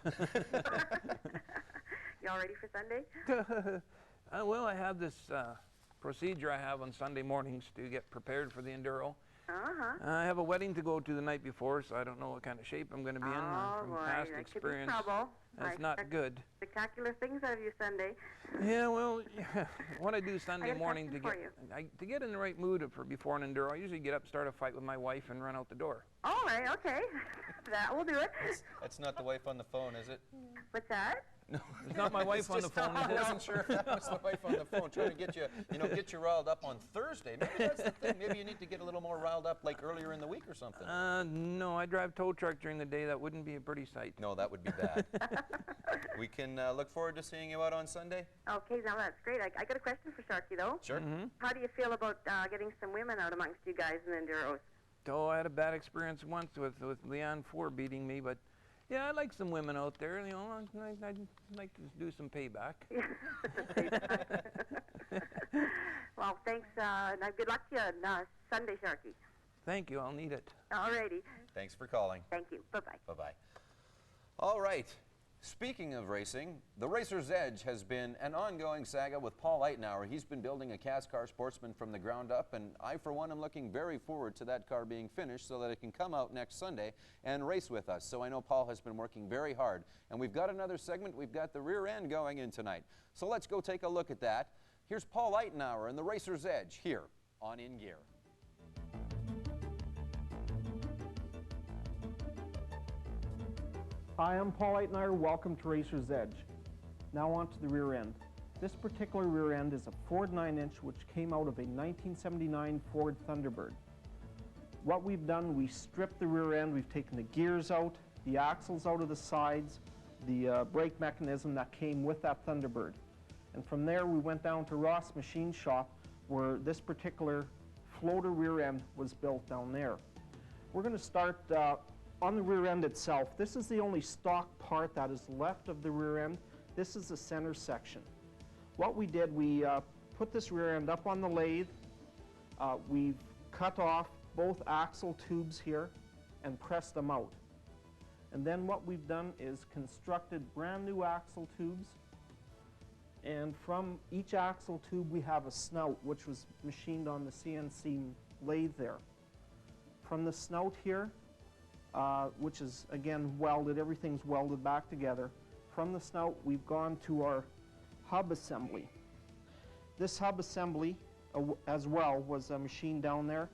You all ready for Sunday? Well, I have this procedure I have on Sunday mornings to get prepared for the enduro. I have a wedding to go to the night before, so I don't know what kind of shape I'm going to be in from past experience. Could be trouble. That's not good. Spectacular things out of you Sunday. Yeah, well, what I do Sunday morning to get in the right mood for before an enduro, I usually get up, start a fight with my wife, and run out the door. All right, okay. That will do it. That's not the wife on the phone, is it? What's that? No, it's not my wife on the phone. I wasn't sure if that was the wife on the phone trying to get you riled up on Thursday. Maybe that's the thing. Maybe you need to get a little more riled up like earlier in the week or something. No, I drive tow truck during the day. That wouldn't be a pretty sight. No, that would be bad. We can look forward to seeing you out on Sunday. Okay, now that's great. I got a question for Sharky, though. Sure. How do you feel about getting some women out amongst you guys in enduros? Oh, I had a bad experience once with Leanne Ford beating me, but yeah, I like some women out there. You know, I'd like to do some payback. Well, thanks. Good luck to you on Sunday, Sharky. Thank you. I'll need it. All righty. Thanks for calling. Thank you. Bye-bye. Bye-bye. All right. Speaking of racing, the Racer's Edge has been an ongoing saga with Paul Eitenauer. He's been building a CAS car Sportsman from the ground up, and I, for one, am looking very forward to that car being finished so that it can come out next Sunday and race with us. So I know Paul has been working very hard. And we've got another segment. We've got the rear end going in tonight. So let's go take a look at that. Here's Paul Eitenauer and the Racer's Edge here on In Gear. Hi, I'm Paul Eitenauer. Welcome to Racer's Edge. Now on to the rear end. This particular rear end is a Ford 9-inch which came out of a 1979 Ford Thunderbird. What we've done, we stripped the rear end. We've taken the gears out, the axles out of the sides, the brake mechanism that came with that Thunderbird. And from there we went down to Ross Machine Shop where this particular floater rear end was built down there. We're going to start on the rear end itself. This is the only stock part that is left of the rear end. This is the center section. What we did, we put this rear end up on the lathe. We've cut off both axle tubes here and pressed them out. And then what we've done is constructed brand new axle tubes. And from each axle tube we have a snout which was machined on the CNC lathe there. From the snout here, which is again welded, everything's welded back together. From the snout we've gone to our hub assembly. This hub assembly as well was machined down there.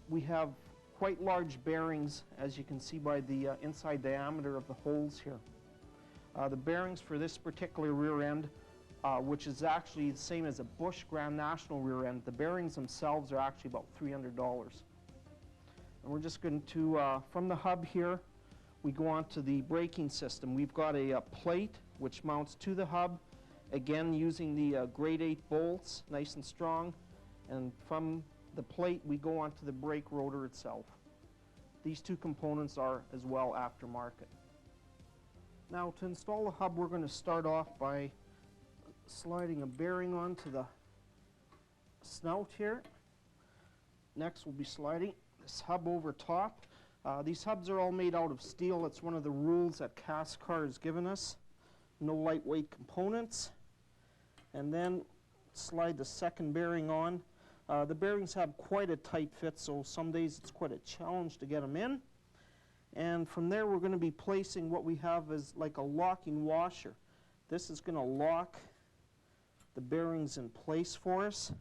We have quite large bearings, as you can see by the inside diameter of the holes here. The bearings for this particular rear end, which is actually the same as a Bush Grand National rear end, the bearings themselves are actually about $300. And we're just going to, from the hub here, we go on to the braking system. We've got a plate which mounts to the hub, again using the grade 8 bolts, nice and strong. And from the plate we go on to the brake rotor itself. These two components are as well aftermarket. Now to install the hub we're going to start off by sliding a bearing onto the snout here. Next we'll be sliding this hub over top. These hubs are all made out of steel. It's one of the rules that CAS car has given us. No lightweight components. And then slide the second bearing on. The bearings have quite a tight fit, so some days it's quite a challenge to get them in. And from there we're going to be placing what we have as like a locking washer. This is going to lock the bearings in place for us.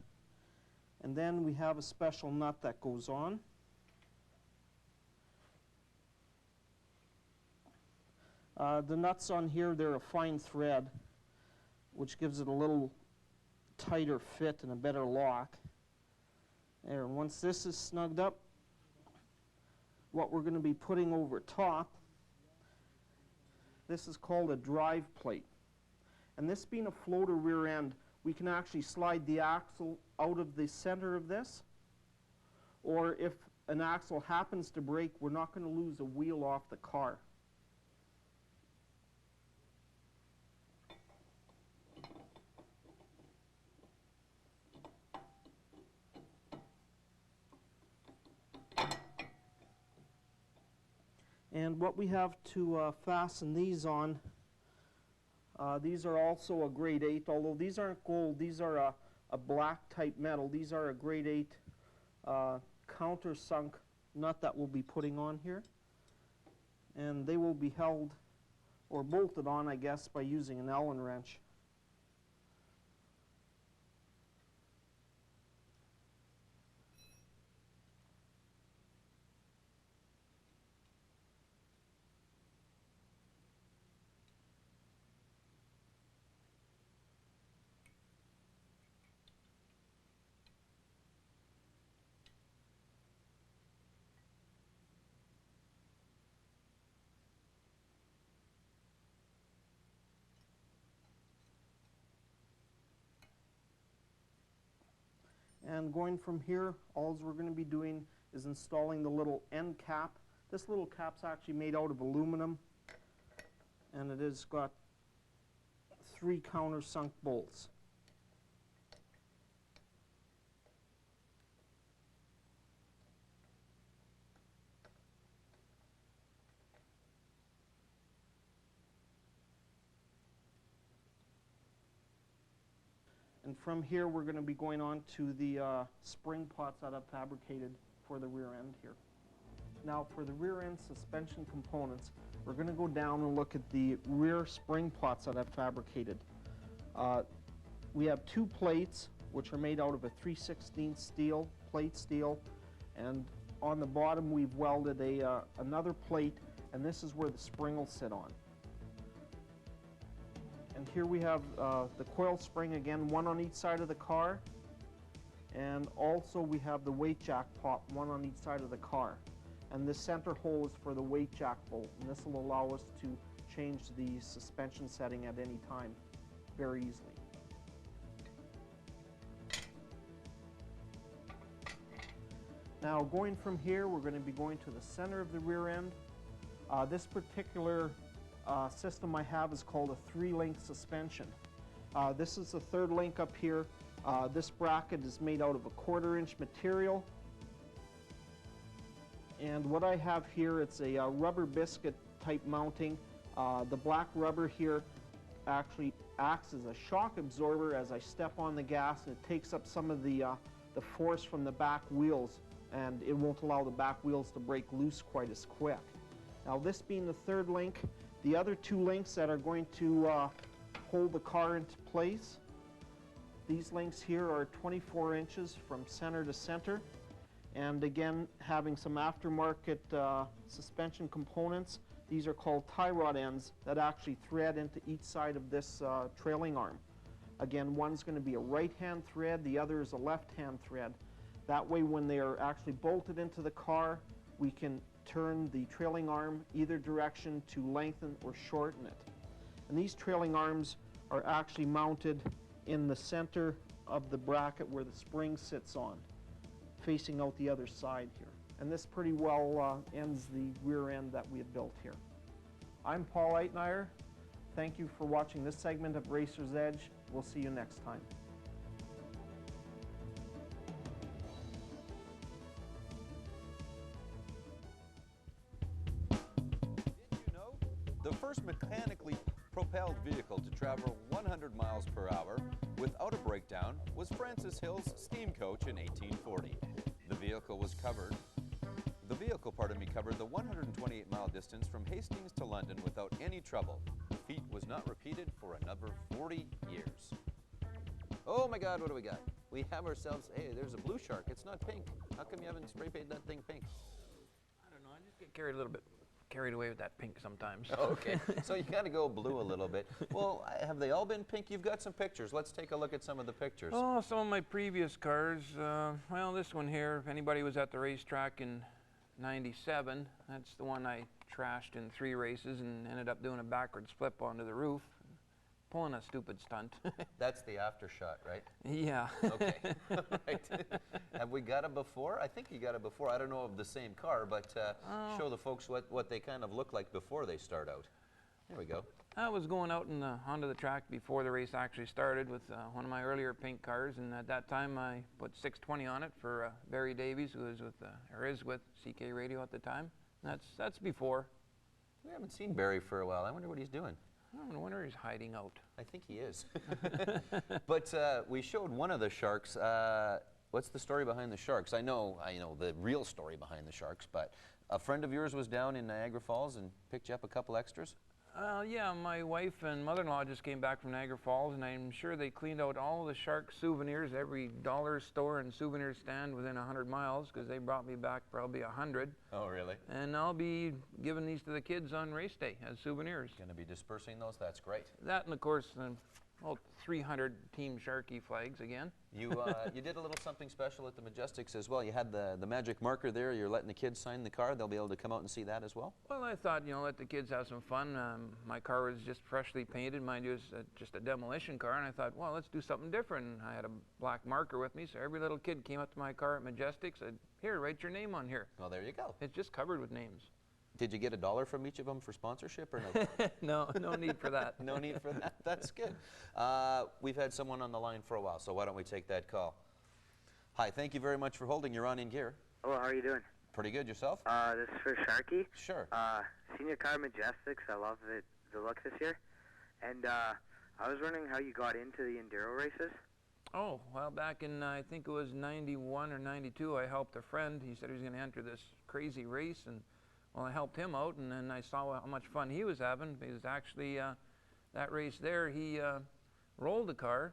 And then we have a special nut that goes on. The nuts on here, they're a fine thread, which gives it a little tighter fit and a better lock. There, and once this is snugged up, what we're going to be putting over top. This is called a drive plate. And this being a floater rear end, we can actually slide the axle out of the center of this, or if an axle happens to break, we're not going to lose a wheel off the car. And what we have to fasten these on, these are also a grade 8, although these aren't gold, these are a black type metal. These are a grade 8 countersunk nut that we'll be putting on here. And they will be held or bolted on, I guess, by using an Allen wrench. And going from here, all we're going to be doing is installing the little end cap. This little cap's actually made out of aluminum, and it has got 3 countersunk bolts. And from here, we're going to be going on to the spring pots that I've fabricated for the rear end here. Now, for the rear end suspension components, we're going to go down and look at the rear spring pots that I've fabricated. We have 2 plates, which are made out of a 3/16 steel, plate steel, and on the bottom we've welded another plate, and this is where the spring will sit on. And here we have the coil spring, again, 1 on each side of the car. And also we have the weight jack pop, 1 on each side of the car. And this center hole is for the weight jack bolt. And this will allow us to change the suspension setting at any time very easily. Now going from here, we're going to be going to the center of the rear end. This particular system I have is called a 3-link suspension. This is the 3rd link up here. This bracket is made out of a 1/4 inch material. And what I have here, it's a rubber biscuit type mounting. The black rubber here actually acts as a shock absorber as I step on the gas, and it takes up some of the force from the back wheels, and it won't allow the back wheels to break loose quite as quick. Now, this being the 3rd link, the other 2 links that are going to hold the car into place, these links here are 24 inches from center to center, and again, having some aftermarket suspension components. These are called tie rod ends that actually thread into each side of this trailing arm. Again, one's going to be a right-hand thread, the other is a left-hand thread. That way, when they are actually bolted into the car, we can turn the trailing arm either direction to lengthen or shorten it. And these trailing arms are actually mounted in the center of the bracket where the spring sits on, facing out the other side here. And this pretty well ends the rear end that we have built here. I'm Paul Eitnier. Thank you for watching this segment of Racer's Edge. We'll see you next time. The first mechanically propelled vehicle to travel 100 miles per hour without a breakdown was Francis Hill's steam coach in 1840. The vehicle covered the 128-mile distance from Hastings to London without any trouble. The feat was not repeated for another 40 years. Oh my God, what do we got? We have ourselves, hey, there's a blue shark. It's not pink. How come you haven't spray painted that thing pink? I don't know, I just get carried away with that pink sometimes. Okay, so you got to go blue a little bit. Well, have they all been pink? You've got some pictures. Let's take a look at some of the pictures. Oh, some of my previous cars. Well, this one here, if anybody was at the racetrack in '97. That's the one I trashed in 3 races and ended up doing a backward flip onto the roof, pulling a stupid stunt. That's the aftershot, right? Yeah. Okay. Right. Have we got it before? I think you got it before. I don't know of the same car, but show the folks what they kind of look like before they start out. There we go. I was going out onto the track before the race actually started with one of my earlier pink cars, and at that time I put 620 on it for Barry Davies, who was with, or is with CK Radio at the time. That's before. We haven't seen Barry for a while. I wonder what he's doing. I wonder if he's hiding out. I think he is. But we showed one of the sharks. What's the story behind the sharks? I know the real story behind the sharks, but a friend of yours was down in Niagara Falls and picked you up a couple extras? Yeah, my wife and mother-in-law just came back from Niagara Falls, and I'm sure they cleaned out all the shark souvenirs, every dollar store and souvenir stand within 100 miles, because they brought me back probably 100. Oh, really? And I'll be giving these to the kids on race day as souvenirs. Going to be dispersing those? That's great. That, and of course, 300 Team Sharky flags again. You did a little something special at the Majestics as well. You had the magic marker there. You're letting the kids sign the car. They'll be able to come out and see that as well? Well, I thought, let the kids have some fun. My car was just freshly painted. Mind you, it was just a demolition car, and I thought, well, let's do something different. And I had a black marker with me, so every little kid came up to my car at Majestics, said, here, write your name on here. Well, there you go. It's just covered with names. Did you get $1 from each of them for sponsorship or no? No need for that. No need for that. That's good. We've had someone on the line for a while, so why don't we take that call? Hi, thank you very much for holding. You're on In Gear. Hello, how are you doing? Pretty good. Yourself? This is for Sharky. Sure. Senior car Majestics. I love the look this year. And I was wondering how you got into the enduro races. Oh, well, back in, I think it was 91 or 92, I helped a friend. He said he was going to enter this crazy race, and well, I helped him out, and then I saw how much fun he was having, because actually that race there, he rolled the car.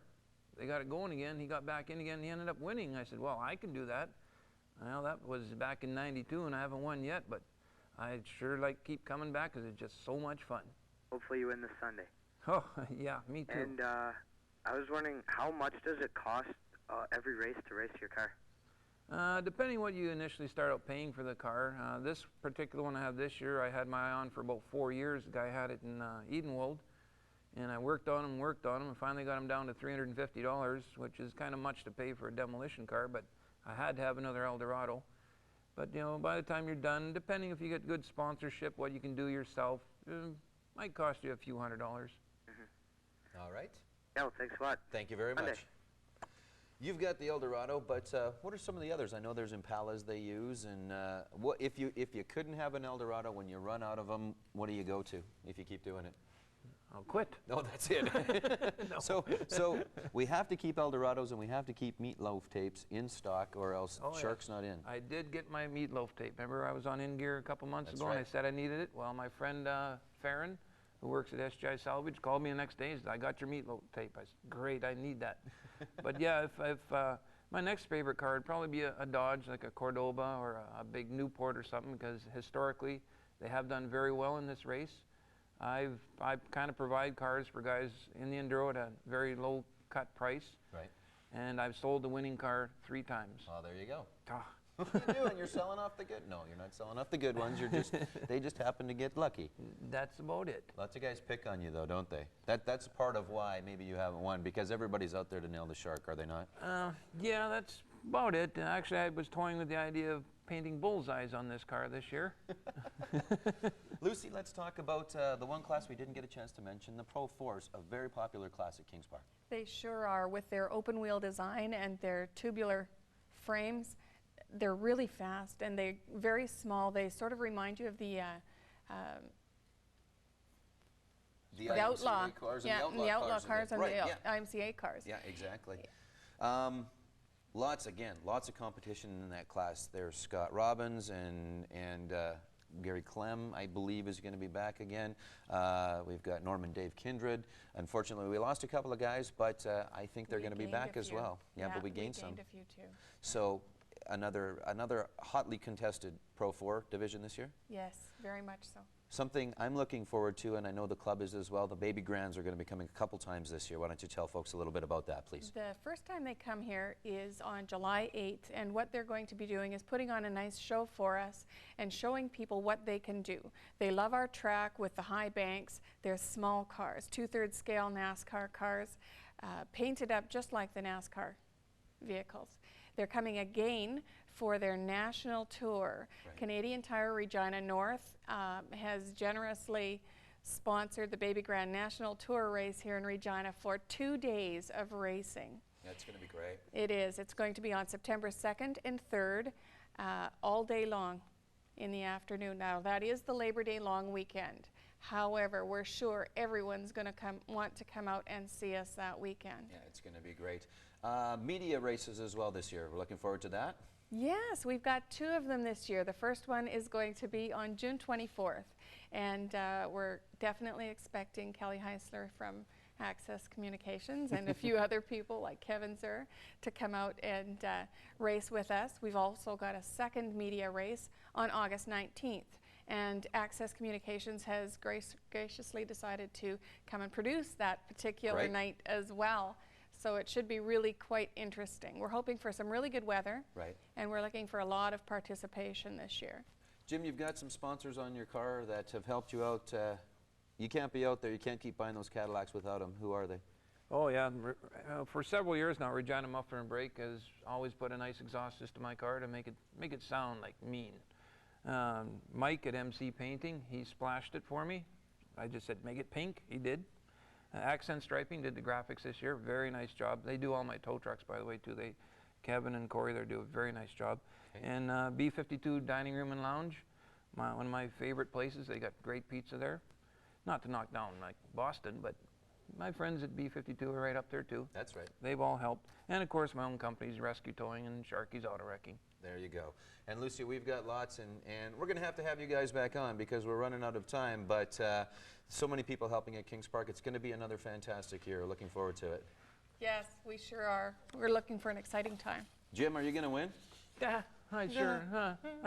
They got it going again. He got back in again, and he ended up winning. I said, well, I can do that. Well, that was back in 92, and I haven't won yet, but I'd sure like keep coming back because it's just so much fun. Hopefully you win this Sunday. Oh, yeah, me too. And I was wondering, how much does it cost every race to race your car? Depending what you initially start out paying for the car. This particular one I have this year, I had my eye on for about 4 years. The guy had it in Edenwold, and I worked on him, and finally got him down to $350, which is kind of much to pay for a demolition car, but I had to have another Eldorado. But, by the time you're done, depending if you get good sponsorship, what you can do yourself, might cost you a few $100. Mm-hmm. All right. Yeah, well, thanks a lot. Thank you very much. You've got the Eldorado, but what are some of the others? I know there's Impalas they use, and what if you couldn't have an Eldorado, when you run out of them, what do you go to if you keep doing it? I'll quit. No, that's it. No. So we have to keep Eldorados and we have to keep meatloaf tapes in stock, or else Shark's not in. I did get my meatloaf tape. Remember, I was on In Gear a couple months ago, right. and I said I needed it. Well, my friend Farron, who works at SGI Salvage, called me the next day and said, I got your meatloaf tape. I said, great, I need that. But yeah, if my next favorite car would probably be a Dodge, like a Cordoba or a big Newport or something, because historically they have done very well in this race. I kind of provide cars for guys in the Enduro at a very low cut price. Right. And I've sold the winning car 3 times. Oh, there you go. What are you doing? You're selling off the good? No, you're not selling off the good ones. You're just, they just happen to get lucky. That's about it. Lots of guys pick on you though, don't they? That's part of why maybe you haven't won, because everybody's out there to nail the Shark, are they not? Yeah, that's about it. Actually, I was toying with the idea of painting bullseyes on this car this year. Lucy, let's talk about the one class we didn't get a chance to mention, the Pro 4s, a very popular class at Kings Park. They sure are, with their open wheel design and their tubular frames. They're really fast and they're very small. They sort of remind you of the Outlaw cars, yeah, and the Outlaw cars and right, the IMCA cars. Yeah, exactly. Lots of competition in that class. There's Scott Robbins and Gary Clem, I believe, is going to be back again. We've got Norman Dave Kindred. Unfortunately, we lost a couple of guys, but I think they're going to be back as well. Yeah, but we gained some. A few too. So another hotly contested Pro 4 division this year? Yes, very much so. Something I'm looking forward to, and I know the club is as well, the Baby Grands are going to be coming a couple times this year. Why don't you tell folks a little bit about that, please? The first time they come here is on July 8th, and what they're going to be doing is putting on a nice show for us and showing people what they can do. They love our track with the high banks. They're small cars, 2/3 scale NASCAR cars, painted up just like the NASCAR vehicles. They're coming again for their national tour. Right. Canadian Tire Regina North has generously sponsored the Baby Grand National Tour race here in Regina for 2 days of racing. Yeah, it's going to be great. It is. It's going to be on September 2nd and 3rd, all day long in the afternoon. Now, that is the Labor Day long weekend. However, we're sure everyone's going to want to come out and see us that weekend. Yeah, it's going to be great. Media races as well this year. We're looking forward to that. Yes, we've got 2 of them this year. The first one is going to be on June 24th, and we're definitely expecting Kelly Heisler from Access Communications and a few other people like Kevin Zur to come out and race with us. We've also got a second media race on August 19th. And Access Communications has graciously decided to come and produce that particular night as well. So it should be really quite interesting. We're hoping for some really good weather. Right. And we're looking for a lot of participation this year. Jim, you've got some sponsors on your car that have helped you out. You can't be out there. You can't keep buying those Cadillacs without them. Who are they? Oh, yeah. For several years now, Regina Muffler and Brake has always put a nice exhaust system in my car to make it sound like mean. Mike at MC Painting, he splashed it for me. I just said, make it pink. He did. Accent Striping did the graphics this year. Very nice job. They do all my tow trucks, by the way, too. Kevin and Corey, they do a very nice job. Okay. And B52 Dining Room and Lounge, one of my favorite places. They got great pizza there. Not to knock down like Boston, but my friends at B52 are right up there, too. That's right. They've all helped. And, of course, my own companies, Rescue Towing and Sharky's Auto Wrecking. There you go. And Lucy, we've got lots, and we're going to have you guys back on because we're running out of time, but so many people helping at Kings Park. It's going to be another fantastic year. Looking forward to it. Yes, we sure are. We're looking for an exciting time. Jim, are you going to win? Yeah, I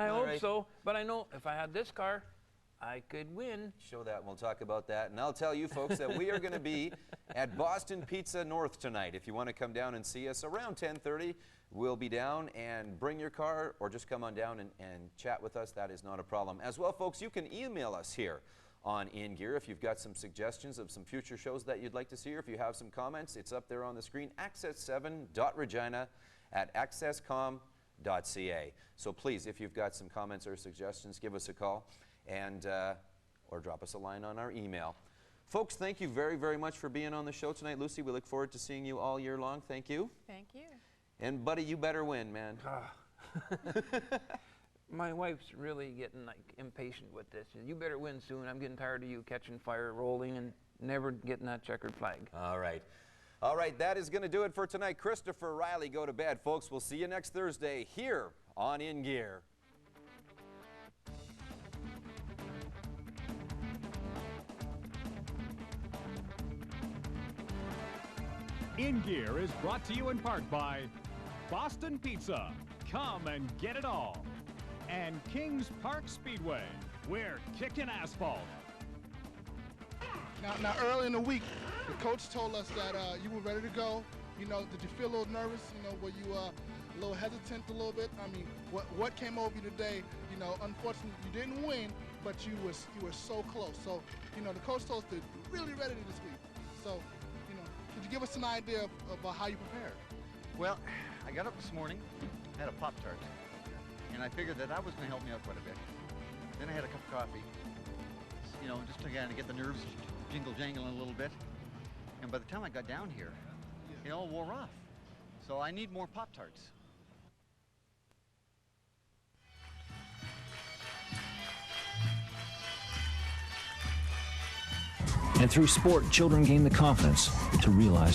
hope so, but I know if I had this car, I could win. Show that, and we'll talk about that. And I'll tell you folks that we are going to be at Boston Pizza North tonight. If you want to come down and see us around 10:30, we'll be down, and bring your car or just come on down and chat with us. That is not a problem. As well, folks, you can email us here on In Gear if you've got some suggestions of some future shows that you'd like to see, or if you have some comments, it's up there on the screen, access7.regina@accesscom.ca. So please, if you've got some comments or suggestions, give us a call and or drop us a line on our email. Folks, thank you very, very much for being on the show tonight. Lucy, we look forward to seeing you all year long. Thank you. Thank you. And buddy, you better win, man. My wife's really getting impatient with this. You better win soon. I'm getting tired of you catching fire, rolling, and never getting that checkered flag. All right. All right, that is going to do it for tonight. Christopher Riley, go to bed. Folks, we'll see you next Thursday here on In Gear. In Gear is brought to you in part by Boston Pizza. Come and get it all. And Kings Park Speedway. We're kicking asphalt. Now, early in the week, the coach told us that you were ready to go. You know, did you feel a little nervous? You know, were you a little hesitant a little bit? I mean, what came over you today? You know, unfortunately, you didn't win, but you were so close. So, you know, the coach told us to be really ready this week. So, you know, could you give us an idea of how you prepared? Well, I got up this morning, had a Pop-Tart, and I figured that was going to help me out quite a bit. Then I had a cup of coffee, you know, just to kind of get the nerves jingle-jangling a little bit. And by the time I got down here, it all wore off. So I need more Pop-Tarts. And through sport, children gain the confidence to realize